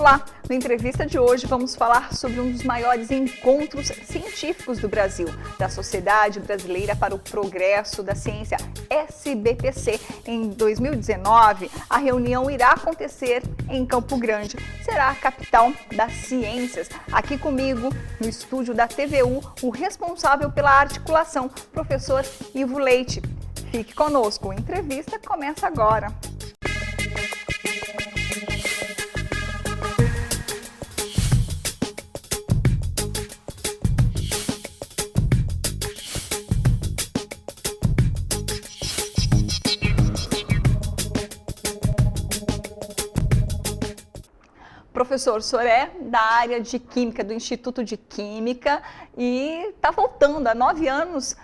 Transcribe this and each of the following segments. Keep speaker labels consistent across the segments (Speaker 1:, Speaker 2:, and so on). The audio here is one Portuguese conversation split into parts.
Speaker 1: Olá! Na entrevista de hoje vamos falar sobre um dos maiores encontros científicos do Brasil, da Sociedade Brasileira para o Progresso da Ciência, SBPC. Em 2019, a reunião irá acontecer em Campo Grande. Será a capital das ciências. Aqui comigo, no estúdio da TVU, o responsável pela articulação, professor Ivo Leite. Fique conosco, a entrevista começa agora. Professor, o senhor é da área de Química, do Instituto de Química, e está voltando, há 9 anos,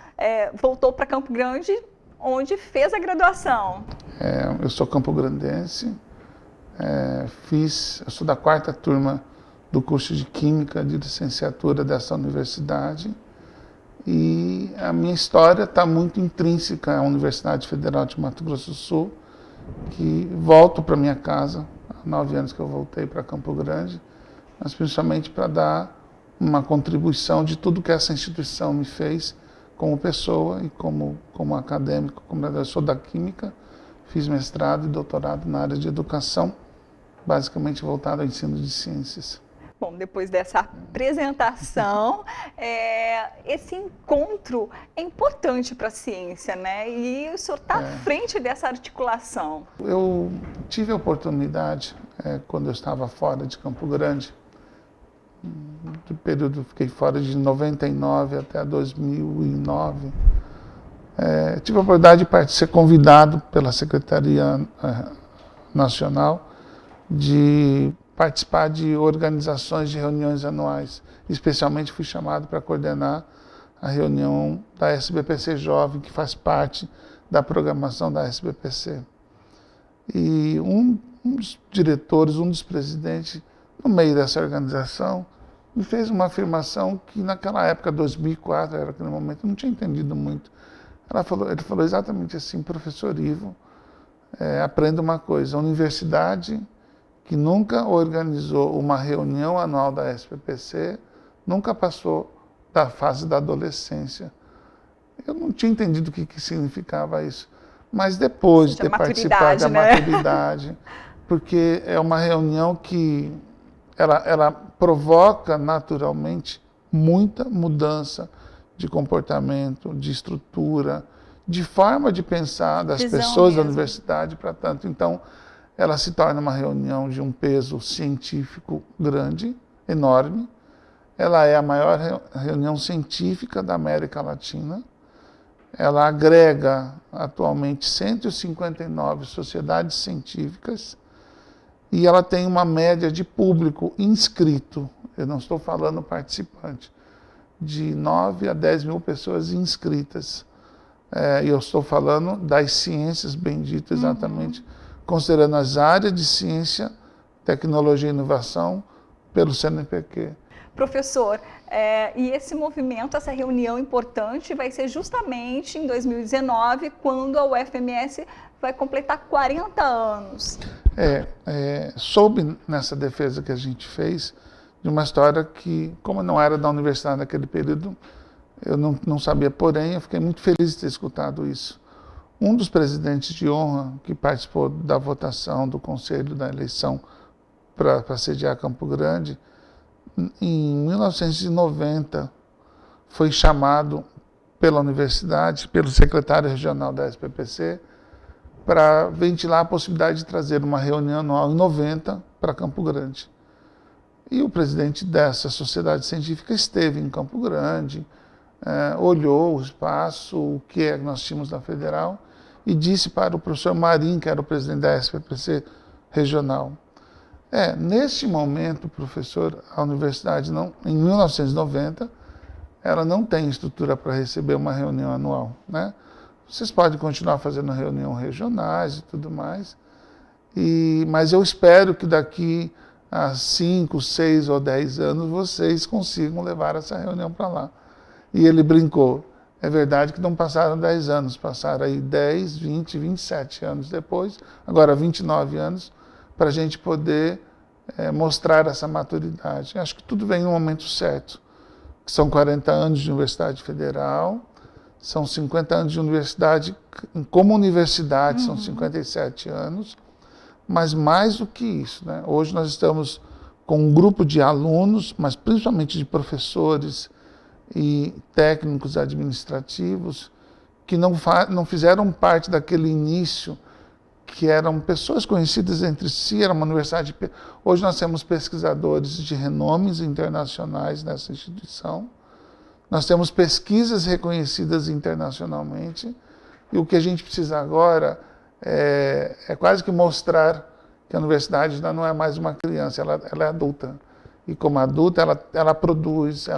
Speaker 1: voltou para Campo Grande, onde fez a graduação.
Speaker 2: Eu sou campograndense, eu sou da 4ª turma do curso de Química de licenciatura dessa universidade, e a minha história está muito intrínseca à Universidade Federal de Mato Grosso do Sul, que volto para minha casa. 9 anos que eu voltei para Campo Grande, mas principalmente para dar uma contribuição de tudo que essa instituição me fez como pessoa e como acadêmico. Eu sou da Química, fiz mestrado e doutorado na área de educação, basicamente voltado ao ensino de ciências.
Speaker 1: Bom, depois dessa apresentação, esse encontro é importante para a ciência, né? E o senhor está à frente dessa articulação.
Speaker 2: Eu tive a oportunidade, quando eu estava fora de Campo Grande, do período, fiquei fora de 99 até 2009, tive a oportunidade de ser convidado pela Secretaria Nacional de participar de organizações de reuniões anuais. Especialmente fui chamado para coordenar a reunião da SBPC Jovem, que faz parte da programação da SBPC. E um dos diretores, um dos presidentes, no meio dessa organização, me fez uma afirmação que naquela época, 2004, era aquele momento, eu não tinha entendido muito. Ele falou exatamente assim: professor Ivo, aprenda uma coisa, a universidade que nunca organizou uma reunião anual da SBPC, nunca passou da fase da adolescência. Eu não tinha entendido o que significava isso, mas depois de ter participado da maturidade, porque é uma reunião que ela provoca naturalmente muita mudança de comportamento, de estrutura, de forma de pensar das pessoas da universidade para tanto. Então, ela se torna uma reunião de um peso científico grande, enorme. Ela é a maior reunião científica da América Latina. Ela agrega atualmente 159 sociedades científicas e ela tem uma média de público inscrito, eu não estou falando participante, de 9 a 10 mil pessoas inscritas. E eu estou falando das ciências, bem dito exatamente, considerando as áreas de ciência, tecnologia e inovação pelo CNPq.
Speaker 1: Professor, e esse movimento, essa reunião importante vai ser justamente em 2019, quando a UFMS vai completar 40 anos.
Speaker 2: Soube nessa defesa que a gente fez de uma história que, como eu não era da universidade naquele período, eu não sabia, porém eu fiquei muito feliz de ter escutado isso. Um dos presidentes de honra que participou da votação do Conselho da eleição para sediar Campo Grande, em 1990, foi chamado pela universidade, pelo secretário regional da SBPC, para ventilar a possibilidade de trazer uma reunião anual em 90 para Campo Grande. E o presidente dessa sociedade científica esteve em Campo Grande, olhou o espaço, o que nós tínhamos na Federal, e disse para o professor Marim, que era o presidente da SBPC regional, neste momento, professor, a universidade, em 1990, ela não tem estrutura para receber uma reunião anual, né? Vocês podem continuar fazendo reuniões regionais e tudo mais, mas eu espero que daqui a 5, 6 ou 10 anos vocês consigam levar essa reunião para lá. E ele brincou: é verdade que não passaram 10 anos, passaram aí 10, 20, 27 anos depois, agora 29 anos, para a gente poder mostrar essa maturidade. Acho que tudo vem no momento certo. São 40 anos de Universidade Federal, são 50 anos de universidade, como universidade são 57 anos, mas mais do que isso, né? Hoje nós estamos com um grupo de alunos, mas principalmente de professores e técnicos administrativos, que não fizeram parte daquele início, que eram pessoas conhecidas entre si, era uma universidade. Hoje nós temos pesquisadores de renomes internacionais nessa instituição, nós temos pesquisas reconhecidas internacionalmente, e o que a gente precisa agora é quase que mostrar que a universidade ainda não é mais uma criança, ela é adulta. E como adulta, ela produz,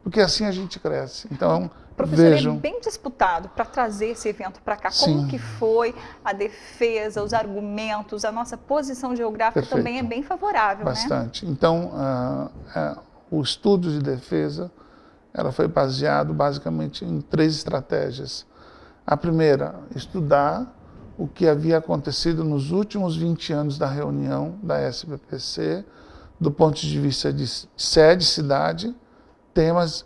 Speaker 2: porque assim a gente cresce. Então,
Speaker 1: professor, é bem disputado para trazer esse evento para cá.
Speaker 2: Sim.
Speaker 1: Como que foi a defesa, os argumentos, a nossa posição geográfica? Perfeito. Também é bem favorável,
Speaker 2: bastante,
Speaker 1: né?
Speaker 2: Então, o estudo de defesa, ela foi baseado basicamente em 3 estratégias. A primeira, estudar o que havia acontecido nos últimos 20 anos da reunião da SBPC, do ponto de vista de sede, cidade, temas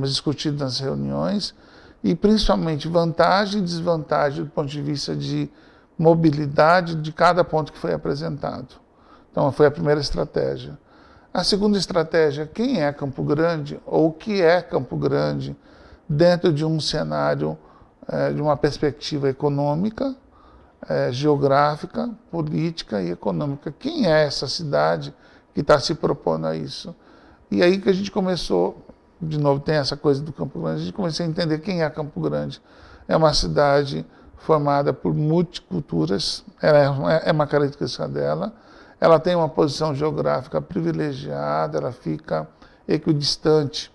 Speaker 2: discutidos nas reuniões e principalmente vantagem e desvantagem do ponto de vista de mobilidade de cada ponto que foi apresentado. Então, foi a primeira estratégia. A segunda estratégia, quem é Campo Grande ou o que é Campo Grande dentro de um cenário de uma perspectiva econômica, geográfica, política e econômica. Quem é essa cidade que está se propondo a isso? E aí que a gente começou, de novo, tem essa coisa do Campo Grande, a gente começou a entender quem é Campo Grande. É uma cidade formada por multiculturas, é uma característica dela, ela tem uma posição geográfica privilegiada, ela fica equidistante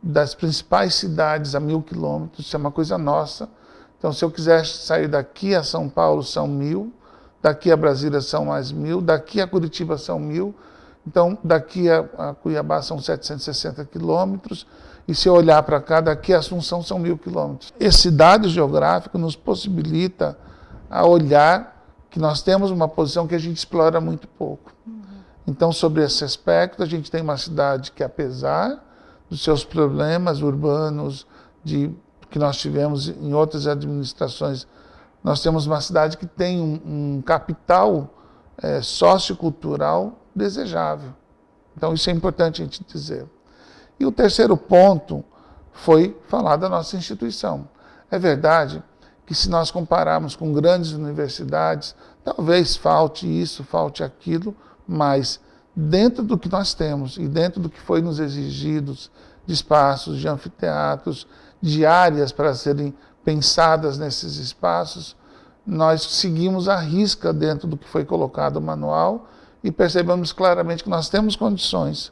Speaker 2: das principais cidades a 1.000 quilômetros, isso é uma coisa nossa. Então, se eu quiser sair daqui a São Paulo, são 1.000, daqui a Brasília são mais 1.000, daqui a Curitiba são 1.000, então daqui a Cuiabá são 760 quilômetros, e se eu olhar para cá, daqui a Assunção são 1.000 quilômetros. Esse dado geográfico nos possibilita a olhar que nós temos uma posição que a gente explora muito pouco. Então, sobre esse aspecto, a gente tem uma cidade que, apesar dos seus problemas urbanos que nós tivemos em outras administrações, nós temos uma cidade que tem um capital sociocultural desejável. Então, isso é importante a gente dizer. E o terceiro ponto foi falar da nossa instituição. É verdade que, se nós compararmos com grandes universidades, talvez falte isso, falte aquilo, mas dentro do que nós temos e dentro do que foi nos exigidos de espaços, de anfiteatros, de áreas para serem pensadas nesses espaços, nós seguimos à risca dentro do que foi colocado no manual e percebemos claramente que nós temos condições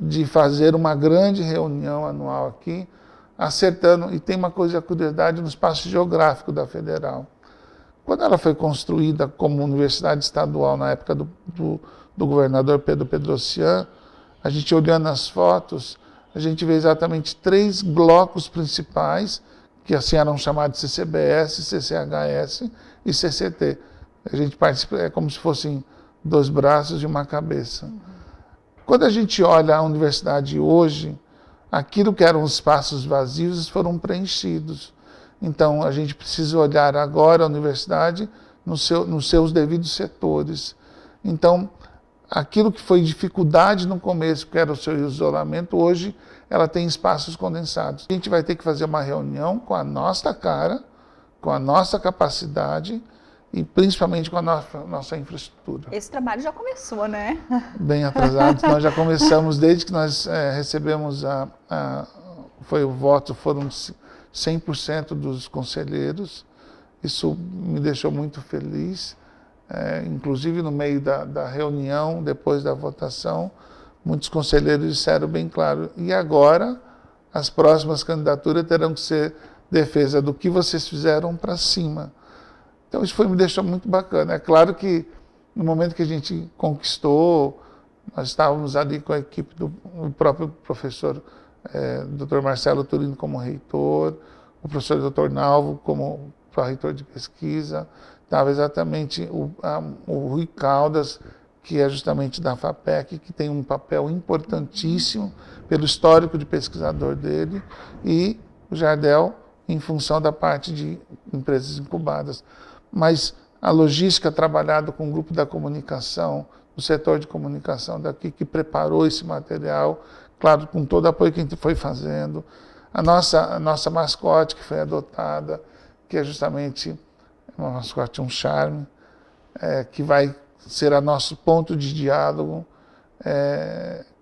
Speaker 2: de fazer uma grande reunião anual aqui, acertando, e tem uma coisa, a curiosidade, no espaço geográfico da Federal. Quando ela foi construída como universidade estadual na época do governador Pedro Pedrocian, a gente olhando as fotos, a gente vê exatamente 3 blocos principais, que assim eram chamados de CCBS, CCHS e CCT. A gente participa, é como se fossem 2 braços e uma cabeça. Quando a gente olha a universidade hoje, aquilo que eram os espaços vazios foram preenchidos. Então, a gente precisa olhar agora a universidade nos seus devidos setores. Então, aquilo que foi dificuldade no começo, que era o seu isolamento, hoje ela tem espaços condensados. A gente vai ter que fazer uma reunião com a nossa cara, com a nossa capacidade e principalmente com a nossa infraestrutura.
Speaker 1: Esse trabalho já começou, né?
Speaker 2: Bem atrasado. Nós já começamos desde que nós recebemos foi o voto, foram 100% dos conselheiros. Isso me deixou muito feliz. Inclusive, no meio da reunião, depois da votação, muitos conselheiros disseram bem claro, e agora as próximas candidaturas terão que ser defesa do que vocês fizeram para cima. Então, isso me deixou muito bacana. É claro que, no momento que a gente conquistou, nós estávamos ali com a equipe do próprio professor Dr. Marcelo Turino como reitor, o professor Dr. Nalvo como reitor de pesquisa, estava exatamente o Rui Caldas, que é justamente da FAPEC, que tem um papel importantíssimo pelo histórico de pesquisador dele, e o Jardel, em função da parte de empresas incubadas. Mas a logística trabalhada com o grupo da comunicação, o setor de comunicação daqui, que preparou esse material, claro, com todo o apoio que a gente foi fazendo, a nossa mascote que foi adotada, que é justamente uma mascote, um charme, que vai ser a nosso ponto de diálogo,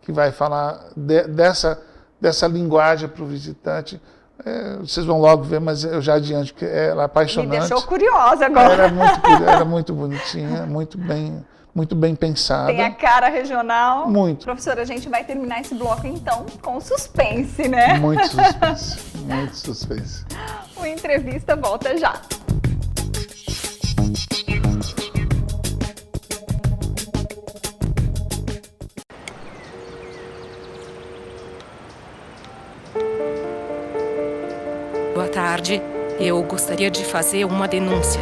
Speaker 2: que vai falar dessa linguagem para o visitante. Vocês vão logo ver, mas eu já adianto que ela é apaixonante.
Speaker 1: Me deixou curiosa agora.
Speaker 2: Era muito bonitinha, muito bem pensada.
Speaker 1: Tem a cara regional.
Speaker 2: Muito.
Speaker 1: Professora, a gente vai terminar esse bloco então com suspense, né?
Speaker 2: Muito suspense, muito suspense.
Speaker 1: O Entrevista volta já.
Speaker 3: Boa tarde, eu gostaria de fazer uma denúncia.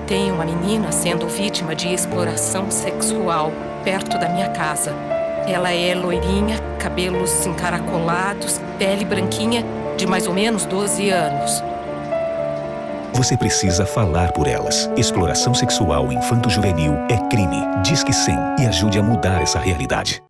Speaker 3: Tem uma menina sendo vítima de exploração sexual perto da minha casa. Ela é loirinha, cabelos encaracolados, pele branquinha, de mais ou menos 12 anos.
Speaker 4: Você precisa falar por elas. Exploração sexual infanto-juvenil é crime. Disque 100 e ajude a mudar essa realidade.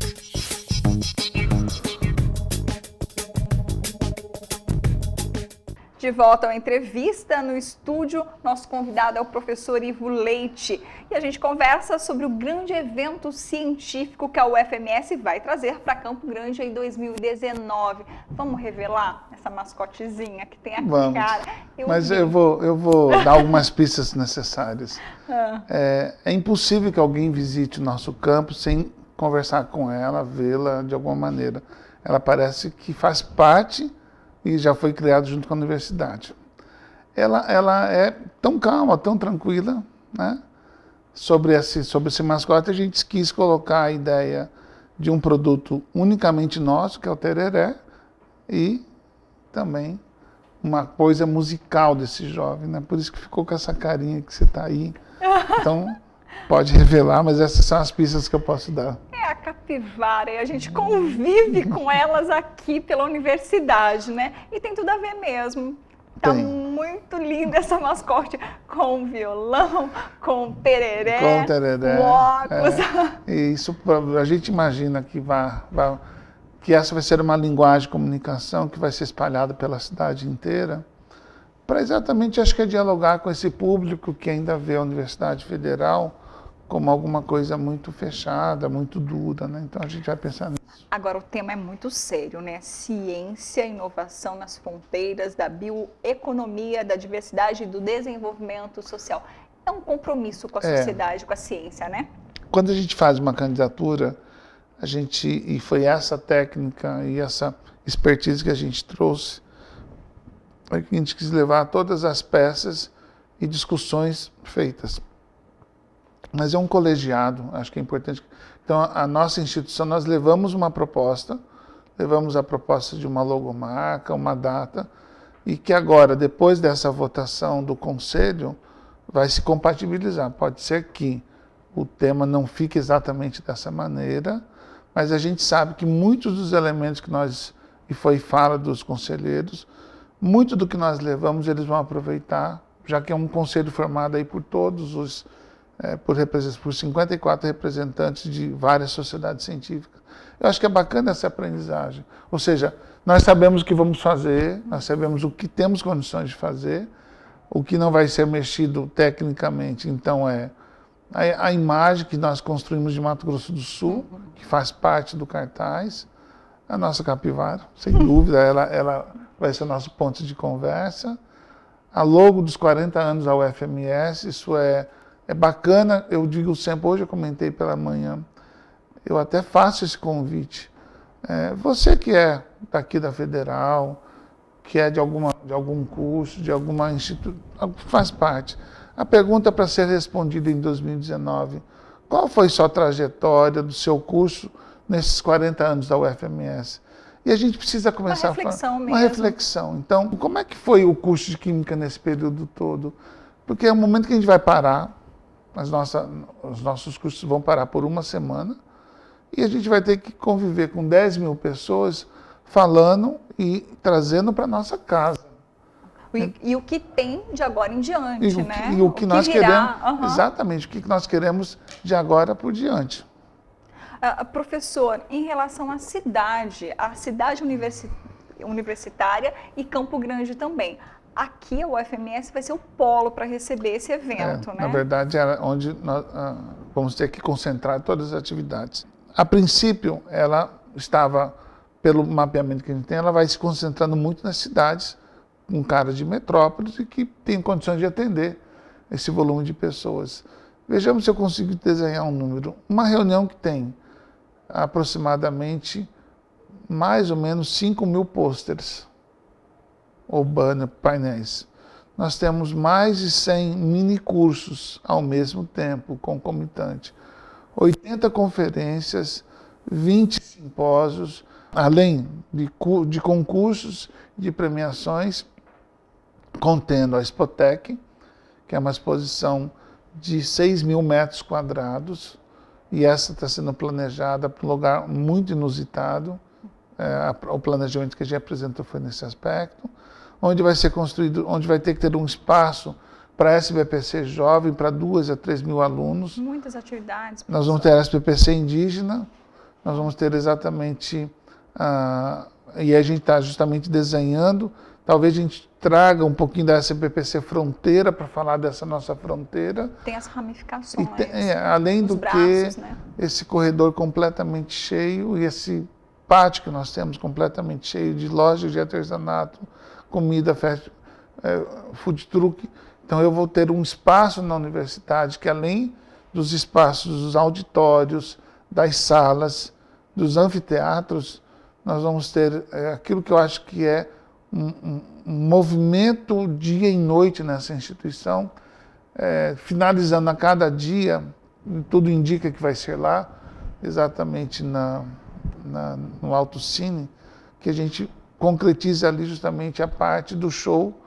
Speaker 1: De volta ao Entrevista no estúdio, nosso convidado é o professor Ivo Leite. E a gente conversa sobre o grande evento científico que a UFMS vai trazer para Campo Grande em 2019. Vamos revelar essa mascotezinha que tem a cara?
Speaker 2: Mas eu vou dar algumas pistas necessárias. É impossível que alguém visite o nosso campo sem conversar com ela, vê-la de alguma maneira. Ela parece que faz parte e já foi criado junto com a universidade. Ela é tão calma, tão tranquila, né? Sobre esse mascote, a gente quis colocar a ideia de um produto unicamente nosso, que é o tereré, e também uma coisa musical desse jovem, né? Por isso que ficou com essa carinha que você está aí. Então, pode revelar, mas essas são as pistas que eu posso dar.
Speaker 1: É a capivara, e a gente convive com elas aqui pela universidade, né? E tem tudo a ver mesmo. Tá muito linda essa mascote, com violão, com tereré, com óculos.
Speaker 2: E isso a gente imagina que essa vai ser uma linguagem de comunicação que vai ser espalhada pela cidade inteira, para exatamente, acho que é dialogar com esse público que ainda vê a Universidade Federal como alguma coisa muito fechada, muito dura, né? Então a gente vai pensar nisso.
Speaker 1: Agora o tema é muito sério, né? Ciência, inovação nas fronteiras da bioeconomia, da diversidade e do desenvolvimento social. É um compromisso com a sociedade, com a ciência, né?
Speaker 2: Quando a gente faz uma candidatura, e foi essa técnica e essa expertise que a gente trouxe, a gente quis levar todas as peças e discussões feitas. Mas é um colegiado, acho que é importante. Então, a nossa instituição, nós levamos uma proposta, levamos a proposta de uma logomarca, uma data, e que agora, depois dessa votação do Conselho, vai se compatibilizar. Pode ser que o tema não fique exatamente dessa maneira, mas a gente sabe que muitos dos elementos que e foi fala dos conselheiros, muito do que nós levamos, eles vão aproveitar, já que é um conselho formado aí por todos os por 54 representantes de várias sociedades científicas. Eu acho que é bacana essa aprendizagem. Ou seja, nós sabemos o que vamos fazer, nós sabemos o que temos condições de fazer, o que não vai ser mexido tecnicamente. Então, a imagem que nós construímos de Mato Grosso do Sul, que faz parte do cartaz, a nossa capivara, sem dúvida, ela vai ser o nosso ponto de conversa. A logo dos 40 anos da UFMS, isso é bacana, eu digo sempre, hoje eu comentei pela manhã, eu até faço esse convite. Você que é daqui da Federal, que é de algum curso, de alguma instituição, faz parte. A pergunta para ser respondida em 2019, qual foi sua trajetória do seu curso nesses 40 anos da UFMS? E a gente precisa começar a falar uma reflexão. Então, como é que foi o curso de Química nesse período todo? Porque é um momento que a gente vai parar, os nossos cursos vão parar por uma semana e a gente vai ter que conviver com 10 mil pessoas falando e trazendo para nossa casa.
Speaker 1: E o que tem de agora em diante, né?
Speaker 2: E o que nós
Speaker 1: virá,
Speaker 2: queremos, exatamente, o que nós queremos de agora por diante.
Speaker 1: Professor, em relação à cidade universitária e Campo Grande também. Aqui a UFMS vai ser o polo para receber esse evento, né?
Speaker 2: Na verdade, é onde nós vamos ter que concentrar todas as atividades. A princípio, ela estava, pelo mapeamento que a gente tem, ela vai se concentrando muito nas cidades com cara de metrópoles e que tem condições de atender esse volume de pessoas. Vejamos se eu consigo desenhar um número. Uma reunião que tem aproximadamente mais ou menos 5 mil pôsteres ou banner, painéis. Nós temos mais de 100 mini cursos ao mesmo tempo, concomitante. 80 conferências, 20 simpósios, além de concursos, de premiações, contendo a Expotec, que é uma exposição de 6 mil metros quadrados, e essa está sendo planejada para um lugar muito inusitado. O planejamento que a gente apresentou foi nesse aspecto, onde vai ser construído, onde vai ter que ter um espaço para a SBPC jovem, para 2 a 3 mil alunos.
Speaker 1: Muitas atividades. Professor.
Speaker 2: Nós vamos ter a SBPC indígena, nós vamos ter exatamente, e a gente está justamente desenhando, talvez a gente traga um pouquinho da SBPC fronteira para falar dessa nossa fronteira.
Speaker 1: Tem as ramificações.
Speaker 2: Além do
Speaker 1: braços,
Speaker 2: que,
Speaker 1: né? Esse
Speaker 2: corredor completamente cheio e esse pátio que nós temos completamente cheio de lojas de artesanato, comida, food truck. Então eu vou ter um espaço na universidade que, além dos espaços dos auditórios, das salas, dos anfiteatros, nós vamos ter aquilo que eu acho que é um movimento dia e noite nessa instituição, finalizando a cada dia, tudo indica que vai ser lá, exatamente no Alto Cine, que a gente concretiza ali justamente a parte do show,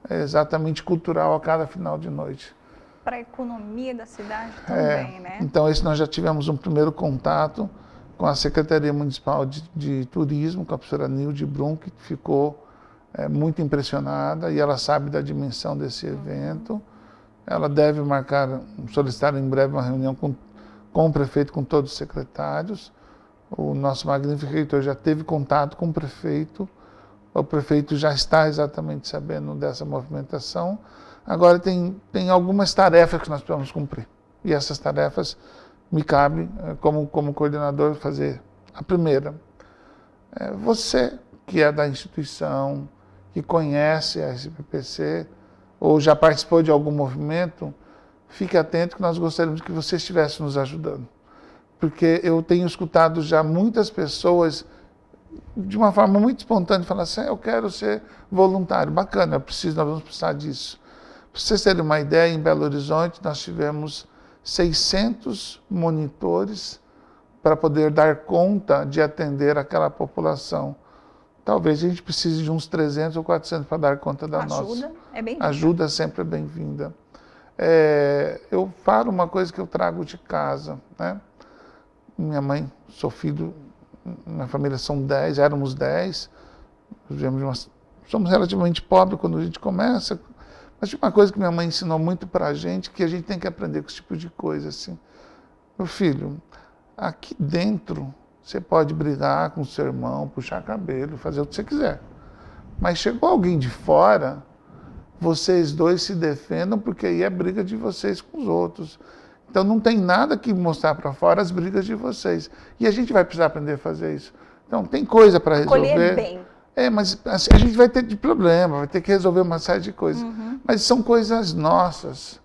Speaker 2: exatamente cultural a cada final de noite.
Speaker 1: Para a economia da cidade também, né?
Speaker 2: Então, nós já tivemos um primeiro contato com a Secretaria Municipal de Turismo, com a professora Nilde Brum, que ficou muito impressionada e ela sabe da dimensão desse evento. Ela deve solicitar em breve uma reunião com o prefeito, com todos os secretários. O nosso magnífico reitor já teve contato com o prefeito já está exatamente sabendo dessa movimentação. Agora tem algumas tarefas que nós precisamos cumprir. E essas tarefas me cabe, como coordenador, fazer. A primeira, você que é da instituição, que conhece a SBPC, ou já participou de algum movimento, fique atento que nós gostaríamos que você estivesse nos ajudando. Porque eu tenho escutado já muitas pessoas, de uma forma muito espontânea, falar assim, eu quero ser voluntário. Bacana, nós vamos precisar disso. Para vocês terem uma ideia, em Belo Horizonte nós tivemos 600 monitores para poder dar conta de atender aquela população. Talvez a gente precise de uns 300 ou 400 para dar conta da nossa.
Speaker 1: Ajuda é bem-vinda.
Speaker 2: Ajuda sempre é bem-vinda. Eu falo uma coisa que eu trago de casa, né? Minha mãe, sou filho, minha família são 10, éramos 10, somos relativamente pobres quando a gente começa, mas tinha uma coisa que minha mãe ensinou muito para a gente, que a gente tem que aprender com esse tipo de coisa, assim. Meu filho, aqui dentro você pode brigar com o seu irmão, puxar cabelo, fazer o que você quiser, mas chegou alguém de fora, vocês dois se defendam, porque aí é briga de vocês com os outros. Então não tem nada que mostrar para fora as brigas de vocês. E a gente vai precisar aprender a fazer isso. Então tem coisa para resolver.
Speaker 1: Escolher bem.
Speaker 2: Mas assim, a gente vai ter de problema, vai ter que resolver uma série de coisas. Mas são coisas nossas.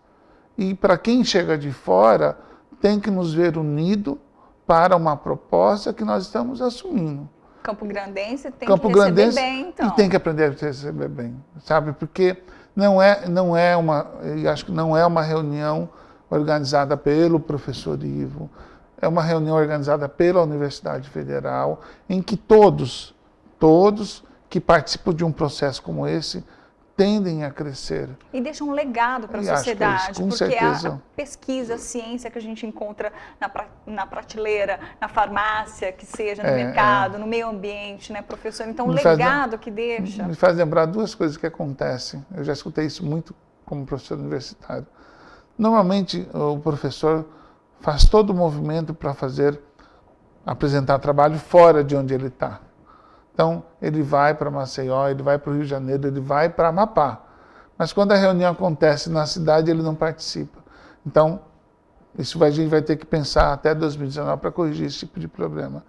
Speaker 2: E para quem chega de fora, tem que nos ver unido para uma proposta que nós estamos assumindo.
Speaker 1: Campo Grandense tem que receber bem, então.
Speaker 2: E tem que aprender a receber bem, sabe? Porque não é uma reunião organizada pelo professor Ivo, é uma reunião organizada pela Universidade Federal, em que todos que participam de um processo como esse tendem a crescer.
Speaker 1: E deixam um legado para a
Speaker 2: E acho que é
Speaker 1: sociedade,
Speaker 2: isso, com
Speaker 1: porque
Speaker 2: certeza.
Speaker 1: a pesquisa, a ciência que a gente encontra na prateleira, na farmácia, que seja, no mercado, no meio ambiente, né, professor? Então, o legado que deixa...
Speaker 2: Me faz lembrar duas coisas que acontecem. Eu já escutei isso muito como professor universitário. Normalmente, o professor faz todo o movimento para apresentar trabalho fora de onde ele está. Então, ele vai para Maceió, ele vai para o Rio de Janeiro, ele vai para Amapá. Mas quando a reunião acontece na cidade, ele não participa. Então, isso a gente vai ter que pensar até 2019 para corrigir esse tipo de problema.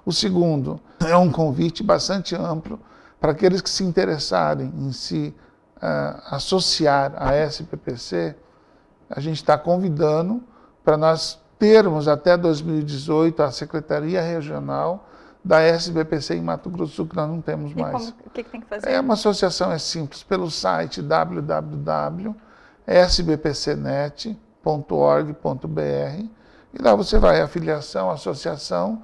Speaker 2: O segundo é um convite bastante amplo para aqueles que se interessarem em se associar à SBPC. A gente está convidando para nós termos até 2018 a Secretaria Regional da SBPC em Mato Grosso do Sul, que nós não temos mais.
Speaker 1: O que tem que fazer?
Speaker 2: É uma associação, é simples, pelo site www.sbpcnet.org.br e lá você vai, afiliação, associação,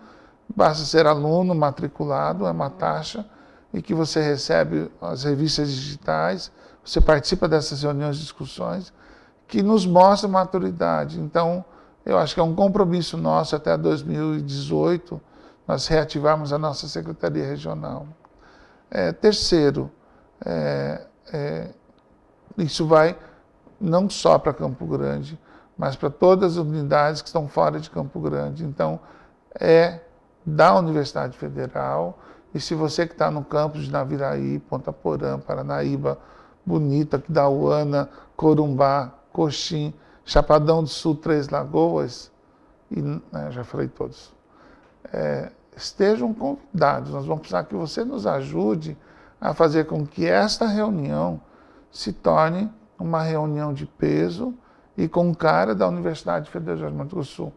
Speaker 2: basta ser aluno, matriculado, é uma taxa, e que você recebe as revistas digitais, você participa dessas reuniões, discussões, que nos mostram maturidade. Então, eu acho que é um compromisso nosso até 2018, nós reativarmos a nossa Secretaria Regional. Terceiro, isso vai não só para Campo Grande, mas para todas as unidades que estão fora de Campo Grande. Então, é da Universidade Federal, e se você que está no campus de Naviraí, Ponta Porã, Paranaíba, Bonito, Aquidauana, Corumbá, Coxim, Chapadão do Sul, Três Lagoas, e já falei todos, estejam convidados. Nós vamos precisar que você nos ajude a fazer com que esta reunião se torne uma reunião de peso e com cara da Universidade Federal de Mato Grosso do Sul.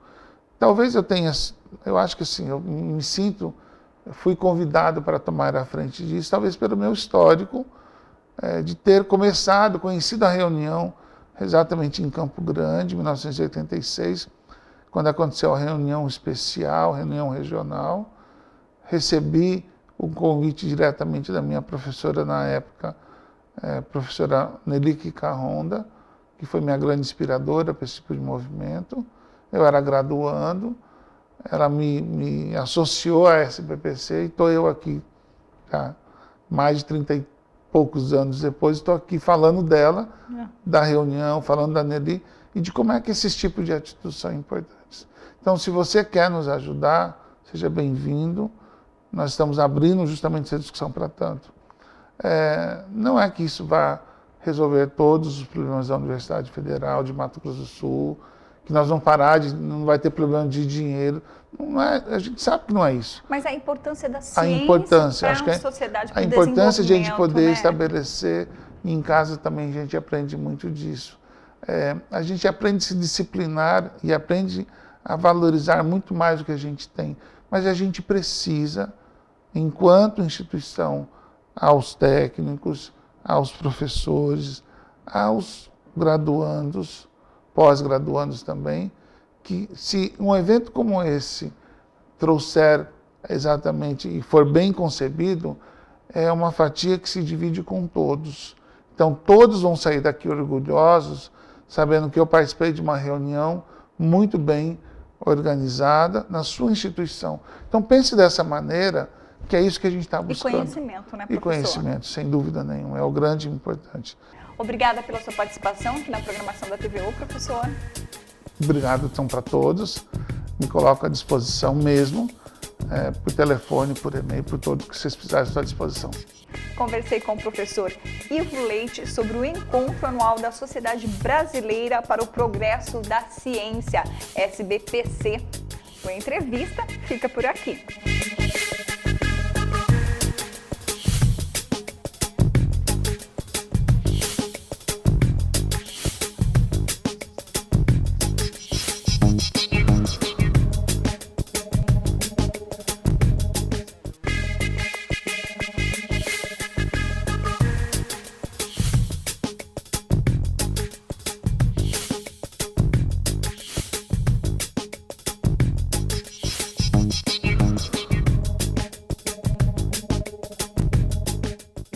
Speaker 2: Talvez eu acho que assim, eu fui convidado para tomar a frente disso, talvez pelo meu histórico, de ter conhecido a reunião exatamente em Campo Grande, em 1986, quando aconteceu a reunião especial, reunião regional. Recebi o convite diretamente da minha professora na época, professora Nelike Carronda, que foi minha grande inspiradora para esse tipo de movimento. Eu era graduando, ela me associou à SBPC e estou eu aqui, mais de 30 e poucos anos depois, estou aqui falando dela, da reunião, falando da Nelly e de como é que esses tipos de atitudes são importantes. Então, se você quer nos ajudar, seja bem-vindo. Nós estamos abrindo justamente essa discussão para tanto. Não é que isso vá resolver todos os problemas da Universidade Federal de Mato Grosso do Sul, que nós vamos não vai ter problema de dinheiro. Não é, a gente sabe que não é isso.
Speaker 1: Mas a importância da ciência para a sociedade, para o desenvolvimento. A
Speaker 2: importância de a gente poder estabelecer, e em casa também a gente aprende muito disso. A gente aprende a se disciplinar e aprende a valorizar muito mais o que a gente tem. Mas a gente precisa, enquanto instituição, aos técnicos, aos professores, aos graduandos, pós-graduandos também, que se um evento como esse trouxer exatamente e for bem concebido, é uma fatia que se divide com todos. Então todos vão sair daqui orgulhosos, sabendo que eu participei de uma reunião muito bem organizada na sua instituição. Então pense dessa maneira, que é isso que a gente está buscando.
Speaker 1: E conhecimento, né, professor?
Speaker 2: E conhecimento, sem dúvida nenhuma, é o grande e importante.
Speaker 1: Obrigada pela sua participação aqui na programação da TVU, professor.
Speaker 2: Obrigado, então, para todos. Me coloco à disposição mesmo, por telefone, por e-mail, por tudo que vocês precisarem, estou à disposição.
Speaker 1: Conversei com o professor Ivo Leite sobre o encontro anual da Sociedade Brasileira para o Progresso da Ciência, SBPC. A entrevista fica por aqui.